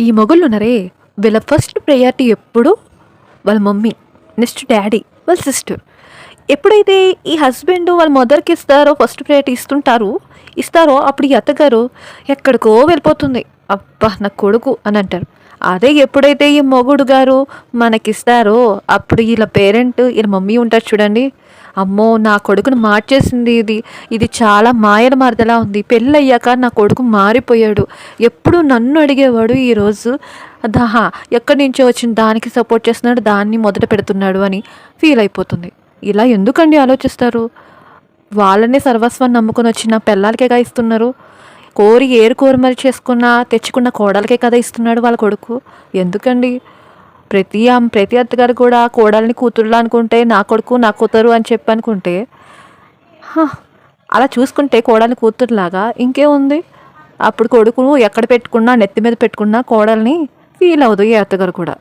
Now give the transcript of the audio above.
ఈ మొగుళ్ళున్నారే, వీళ్ళ first priority ఎప్పుడు వాళ్ళ మమ్మీ, నెక్స్ట్ డ్యాడీ, వాళ్ళ సిస్టర్. ఎప్పుడైతే ఈ హస్బెండ్ వాళ్ళ మదర్కి ఇస్తారో, ఫస్ట్ ప్రయారిటీ ఇస్తారో అప్పుడు ఈ అత్తగారు ఎక్కడికో వెళ్ళిపోతుంది. అబ్బా నా కొడుకు అని అంటారు. అదే ఎప్పుడైతే ఈ మొగుడు గారు మనకిస్తారో అప్పుడు వీళ్ళ పేరెంట్, వీళ్ళ మమ్మీ ఉంటారు చూడండి, అమ్మో నా కొడుకును మార్చేసింది ఇది చాలా మాయల మరదలా ఉంది, పెళ్ళయ్యాక నా కొడుకు మారిపోయాడు, ఎప్పుడు నన్ను అడిగేవాడు, ఈరోజు దహా ఎక్కడి నుంచో వచ్చిన దానికి సపోర్ట్ చేస్తున్నాడు, దాన్ని మొదట పెడుతున్నాడు అని ఫీల్ అయిపోతుంది. ఇలా ఎందుకండి ఆలోచిస్తారు? వాళ్ళనే సర్వస్వాన్ని నమ్ముకొని వచ్చిన పిల్లలకేగా ఇస్తున్నారు. ఏరు కోరి మరి తెచ్చుకున్న కోడలకే కదా ఇస్తున్నాడు వాళ్ళ కొడుకు. ఎందుకండి? ప్రతి అత్తగారు కూడా కోడల్ని కూతురులా అనుకుంటే, నా కొడుకు నా కూతురు అని చెప్పి అనుకుంటే, అలా చూసుకుంటే కోడల్ని కూతురులాగా ఇంకేముంది? అప్పుడు కొడుకు ఎక్కడ పెట్టుకున్నా, నెత్తి మీద పెట్టుకున్నా కోడల్ని ఫీల్ అవ్వదు ఏ అత్తగారు కూడా.